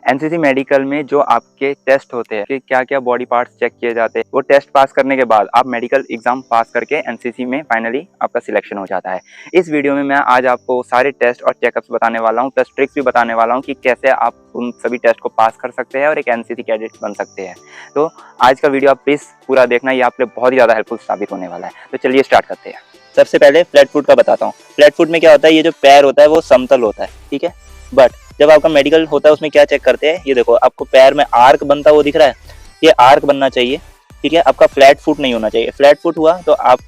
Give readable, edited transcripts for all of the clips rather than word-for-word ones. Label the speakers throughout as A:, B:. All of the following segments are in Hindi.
A: एनसीसी मेडिकल में जो आपके टेस्ट होते हैं कि क्या क्या बॉडी पार्ट्स चेक किए जाते हैं, वो टेस्ट पास करने के बाद आप मेडिकल एग्जाम पास करके एनसीसी में फाइनली आपका सिलेक्शन हो जाता है। इस वीडियो में मैं आज आपको सारे टेस्ट और चेकअप्स बताने वाला हूँ, प्लस ट्रिक्स भी बताने वाला हूँ कि कैसे आप उन सभी टेस्ट को पास कर सकते हैं और एक एनसीसी कैडेट बन सकते हैं। तो आज का वीडियो आप प्लीज़ पूरा देखना, ये आपके लिए बहुत ही ज़्यादा हेल्पफुल साबित होने वाला है। तो चलिए स्टार्ट करते हैं। सबसे पहले फ्लैट फुट का बताता हूँ। फ्लैट फुट में क्या होता है, ये जो पैर होता है वो समतल होता है, ठीक है। बट जब आपका मेडिकल होता है उसमें क्या चेक करते हैं, ये देखो आपको पैर में आर्क बनता वो दिख रहा है, ये आर्क बनना चाहिए, ठीक है। आपका फ्लैट फुट नहीं होना चाहिए। फ्लैट फुट हुआ तो आप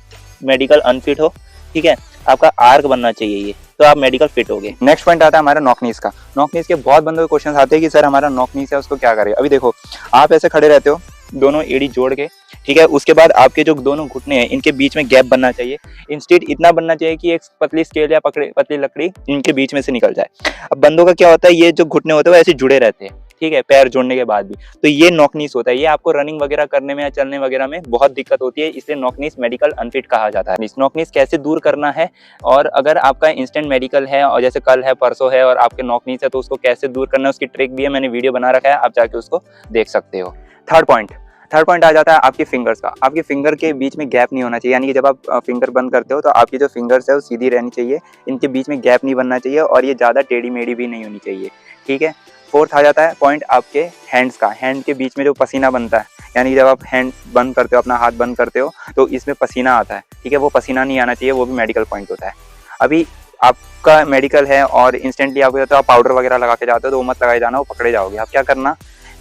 A: मेडिकल अनफिट हो, ठीक है। आपका आर्क बनना चाहिए ये, तो आप मेडिकल फिट हो गए। नेक्स्ट पॉइंट आता है हमारा नॉक नीज का। नॉक नीज के बहुत बंदों के क्वेश्चन आते हैं कि सर हमारा नॉक नीज है उसको क्या करें। अभी देखो आप ऐसे खड़े रहते हो, दोनों एड़ी जोड़ के, ठीक है। उसके बाद आपके जो दोनों घुटने हैं इनके बीच में गैप बनना चाहिए। इंस्टेड इतना बनना चाहिए कि एक पतली स्केल या पतली लकड़ी इनके बीच में से निकल जाए। अब बंदों का क्या होता है, ये जो घुटने होते हैं वो ऐसे जुड़े रहते हैं, ठीक है, पैर जोड़ने के बाद भी, तो ये नॉकनीस होता है। ये आपको रनिंग वगैरह करने में या चलने वगैरह में बहुत दिक्कत होती है, इसलिए नॉकनीस मेडिकल अनफिट कहा जाता है। इस नॉकनीस कैसे दूर करना है, और अगर आपका इंस्टेंट मेडिकल है और जैसे कल है परसों है और आपके नॉकनीस है तो उसको कैसे दूर करना है उसकी ट्रिक भी है, मैंने वीडियो बना रखा है, आप जाके उसको देख सकते हो। थर्ड पॉइंट आ जाता है आपके फिंगर्स का। आपके फिंगर के बीच में गैप नहीं होना चाहिए, यानी कि जब आप फिंगर बंद करते हो तो आपकी जो फिंगर्स है वो सीधी रहनी चाहिए, इनके बीच में गैप नहीं बनना चाहिए और ये ज़्यादा टेढ़ी मेढ़ी भी नहीं होनी चाहिए, ठीक है। फोर्थ आ जाता है पॉइंट आपके हैंड्स का। हैंड के बीच में जो पसीना बनता है, यानी जब आप हैंड बंद करते हो, अपना हाथ बंद करते हो तो इसमें पसीना आता है, ठीक है, वो पसीना नहीं आना चाहिए, वो भी मेडिकल पॉइंट होता है। अभी आपका मेडिकल है और इंस्टेंटली आप पाउडर वगैरह लगा के जाते हो तो वो मत लगाए जाना, वो पकड़े जाओगे। आप क्या करना,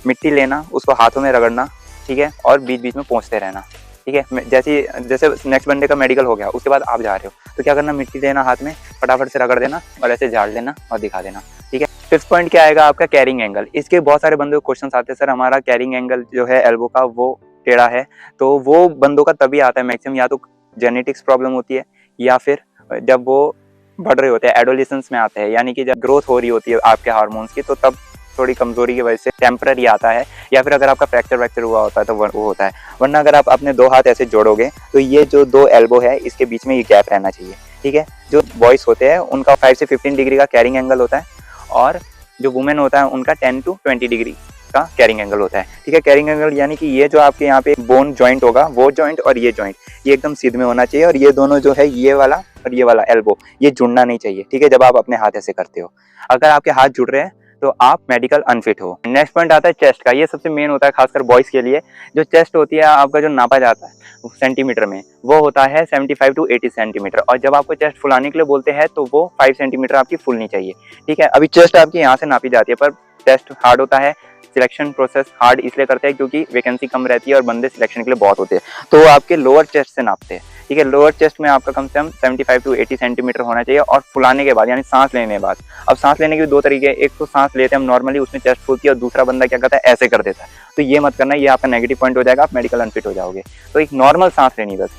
A: मिट्टी लेना, उसको हाथों में रगड़ना, ठीक है, और बीच बीच में पोंछते रहना, ठीक है। जैसे नेक्स्ट बंदे का मेडिकल हो गया, उसके बाद आप जा रहे हो तो क्या करना, मिट्टी लेना हाथ में, फटाफट से रगड़ देना और ऐसे झाड़ लेना और दिखा देना, ठीक है। फिफ्थ पॉइंट क्या आएगा आपका, कैरिंग एंगल। इसके बहुत सारे बंदों को क्वेश्चन आते हैं, सर हमारा कैरिंग एंगल जो है एल्बो का वो टेढ़ा है। तो वो बंदों का तभी आता है मैक्सिमम, या तो जेनेटिक्स प्रॉब्लम होती है या फिर जब वो बढ़ रहे होते हैं, एडोलेसेंस में आते हैं, यानी कि जब ग्रोथ हो रही होती है आपके हार्मोन्स की, तो तब थोड़ी कमजोरी की वजह से टेम्पररी आता है, या फिर अगर आपका फ्रैक्चर हुआ होता है तो वो होता है। वरना अगर आप अपने दो हाथ ऐसे जोड़ोगे तो ये जो दो एल्बो है इसके बीच में ये गैप रहना चाहिए, ठीक है। जो बॉयज होते हैं उनका 5 से 15 डिग्री का कैरिंग एंगल होता है, और जो वुमेन होता है उनका 10 to 20 डिग्री का कैरिंग एंगल होता है, ठीक है। कैरिंग एंगल यानी कि ये जो आपके यहाँ पे बोन जॉइंट होगा, वो जॉइंट और ये जॉइंट ये एकदम सीध में होना चाहिए, और ये दोनों जो है ये वाला और ये वाला एल्बो ये जुड़ना नहीं चाहिए, ठीक है, जब आप अपने हाथ ऐसे करते हो। अगर आपके हाथ जुड़ रहे हैं तो आप मेडिकल अनफिट हो। नेक्स्ट पॉइंट आता है चेस्ट का। ये सबसे मेन होता है खासकर बॉयज के लिए। जो चेस्ट होती है आपका, जो नापा जाता है सेंटीमीटर में, वो होता है 75 to 80 सेंटीमीटर, और जब आपको चेस्ट फुलाने के लिए बोलते हैं तो वो 5 सेंटीमीटर आपकी फुलनी चाहिए, ठीक है। अभी चेस्ट आपकी यहाँ से नापी जाती है, पर टेस्ट हार्ड होता है। सिलेक्शन प्रोसेस हार्ड इसलिए करते हैं क्योंकि वैकेंसी कम रहती है और बंदे सिलेक्शन के लिए बहुत होते हैं, तो वो आपके लोअर चेस्ट से नापते हैं, ठीक है। लोअर चेस्ट में आपका कम से कम 75 to 80 सेंटीमीटर होना चाहिए, और फुलाने के बाद यानी सांस लेने के बाद। अब सांस लेने के भी दो तरीके हैं, एक तो सांस लेते हैं हम नॉर्मली, उसमें चेस्ट फूलती है, और दूसरा बंदा क्या करता है, ऐसे कर देता है। तो ये मत करना, ये आपका नेगेटिव पॉइंट हो जाएगा, आप मेडिकल अनफिट हो जाओगे। तो एक नॉर्मल सांस लेनी, बस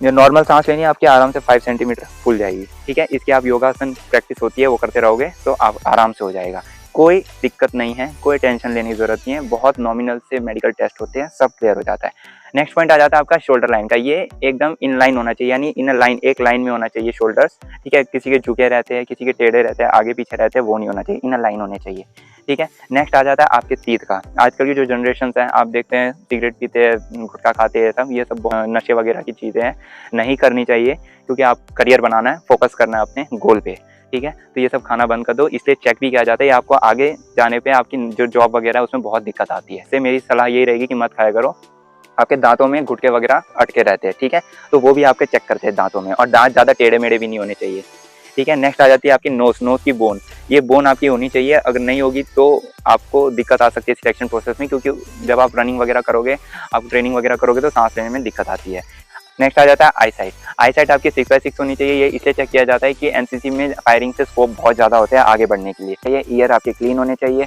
A: ये नॉर्मल सांस लेनी है आपकी, आराम से 5 सेंटीमीटर फूल जाएगी, ठीक है। इसकी आप योगासन प्रैक्टिस होती है वो करते रहोगे तो आप आराम से हो जाएगा, कोई दिक्कत नहीं है, कोई टेंशन लेने की जरूरत नहीं है। बहुत नॉमिनल से मेडिकल टेस्ट होते हैं, सब क्लियर हो जाता है। नेक्स्ट पॉइंट आ जाता है आपका शोल्डर लाइन का। ये एकदम इन लाइन होना चाहिए, यानी इन लाइन, एक लाइन में होना चाहिए शोल्डर्स, ठीक है। किसी के झुके रहते हैं, किसी के टेढ़े रहते हैं, आगे पीछे रहते हैं, वो नहीं होना चाहिए, इन लाइन होने चाहिए, ठीक है। नेक्स्ट आ जाता है आपके टीथ का। आजकल की जो जनरेशन है आप देखते हैं सिगरेट पीते हैं, गुटखा खाते हैं, सब ये सब नशे वगैरह की चीज़ें हैं, नहीं करनी चाहिए, क्योंकि आप करियर बनाना है, फोकस करना है अपने गोल पे, ठीक है। तो ये सब खाना बंद कर दो, इसलिए चेक भी किया जाता है, आपको आगे जाने पे आपकी जो जॉब वगैरह है उसमें बहुत दिक्कत आती है। इससे मेरी सलाह यही रहेगी कि मत खाया करो, आपके दांतों में गुटके वगैरह अटके रहते हैं, ठीक है, तो वो भी आपके चेक करते हैं दांतों में, और दांत ज़्यादा टेढ़े मेढ़े भी नहीं होने चाहिए, ठीक है। नेक्स्ट आ जाती है आपकी नोज की बोन। ये बोन आपकी होनी चाहिए, अगर नहीं होगी तो आपको दिक्कत आ सकती है सिलेक्शन प्रोसेस में, क्योंकि जब आप रनिंग वगैरह करोगे, आप ट्रेनिंग वगैरह करोगे तो सांस लेने में दिक्कत आती है। नेक्स्ट आ जाता है आई साइट आपकी 6/6 होनी चाहिए। ये इसलिए चेक किया जाता है कि एनसीसी में फायरिंग से स्कोप बहुत ज़्यादा होता है आगे बढ़ने के लिए। ये ईयर आपके क्लीन होने चाहिए।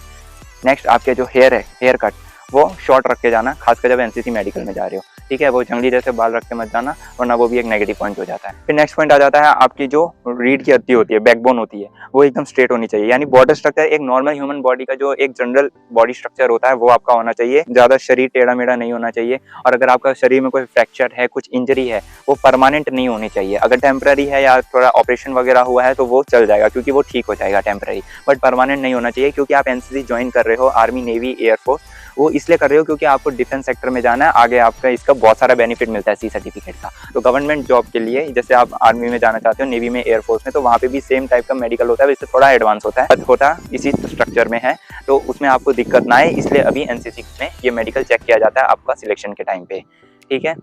A: नेक्स्ट आपके जो हेयर है, हेयर कट, वो शॉर्ट रख के जाना, खासकर जब एनसीसी मेडिकल में जा रहे हो। ठीक है, वो जंगली जैसे बाल रख के मत जाना, वरना वो भी एक नेगेटिव पॉइंट हो जाता है। फिर नेक्स्ट पॉइंट आ जाता है आपकी जो रीढ़ की हड्डी होती है, बैकबोन होती है, वो एकदम स्ट्रेट होनी चाहिए। यानी बॉडी स्ट्रक्चर एक नॉर्मल ह्यूमन बॉडी का जो एक जनरल बॉडी स्ट्रक्चर होता है वो आपका होना चाहिए। ज्यादा शरीर टेढ़ा मेढ़ा नहीं होना चाहिए। और अगर आपका शरीर में कोई फ्रैक्चर है, कुछ इंजरी है, वो परमानेंट नहीं होनी चाहिए। अगर टेम्पररी है या थोड़ा ऑपरेशन वगैरह हुआ है तो वो चल जाएगा, क्योंकि वो ठीक हो जाएगा टेम्पररी, बट परमानेंट नहीं होना चाहिए। क्योंकि आप एनसीसी ज्वाइन कर रहे हो, आर्मी, नेवी, एयरफोर्स, वो इसलिए कर रहे हो क्योंकि आपको डिफेंस सेक्टर में जाना है। आगे आपका इसका बहुत सारा बेनिफिट मिलता है सी सर्टिफिकेट का। तो गवर्नमेंट जॉब के लिए, जैसे आप आर्मी में जाना चाहते हो, नेवी में, एयरफोर्स में, तो वहाँ पे भी सेम टाइप का मेडिकल होता है, इससे थोड़ा एडवांस होता है इसी स्ट्रक्चर में है। तो उसमें आपको दिक्कत ना आए, इसलिए अभी एनसीसी में ये मेडिकल चेक किया जाता है आपका सिलेक्शन के टाइम पे। ठीक है,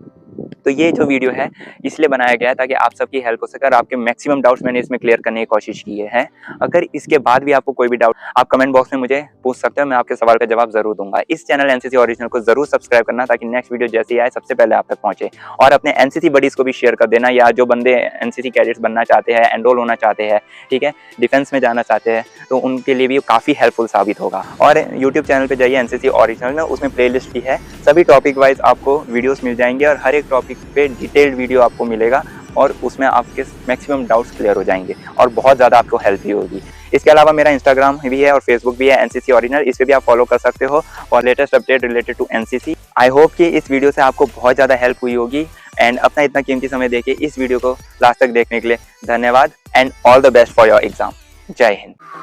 A: तो ये जो वीडियो है इसलिए बनाया गया है ताकि आप सबकी हेल्प हो सके और आपके मैक्सिमम डाउट्स मैंने इसमें क्लियर करने की कोशिश की है। अगर इसके बाद भी आपको कोई भी डाउट, आप कमेंट बॉक्स में मुझे पूछ सकते हो, मैं आपके सवाल का जवाब जरूर दूंगा। इस चैनल एनसीसी ओरिजिनल को जरूर सब्सक्राइब करना ताकि नेक्स्ट वीडियो जैसे ही आए सबसे पहले आप तक पहुंचे। और अपने एनसीसी बडीज को भी शेयर कर देना, या जो बंदे एनसीसी कैडेट्स बनना चाहते हैं, एनरोल होना चाहते हैं, ठीक है, डिफेंस में जाना चाहते हैं, तो उनके लिए भी काफ़ी हेल्पफुल साबित होगा। और यूट्यूब चैनल पर जाइए एनसीसी ओरिजिनल में, उसमें प्लेलिस्ट भी है, सभी टॉपिक वाइज आपको वीडियोस मिल जाएंगे और हर एक टॉपिक पे डिटेल्ड वीडियो आपको मिलेगा और उसमें आपके मैक्सिमम डाउट्स क्लियर हो जाएंगे और बहुत ज़्यादा आपको हेल्प भी होगी। इसके अलावा मेरा इंस्टाग्राम भी है और फेसबुक भी है, एनसीसी ओरिजिनल, इस पर भी आप फॉलो कर सकते हो और latest update related to NCC. I hope कि इस वीडियो से आपको बहुत ज़्यादा हेल्प हुई होगी। एंड अपना इतना कीमती समय देके इस वीडियो को लास्ट तक देखने के लिए धन्यवाद and all the best for your exam. जय हिंद।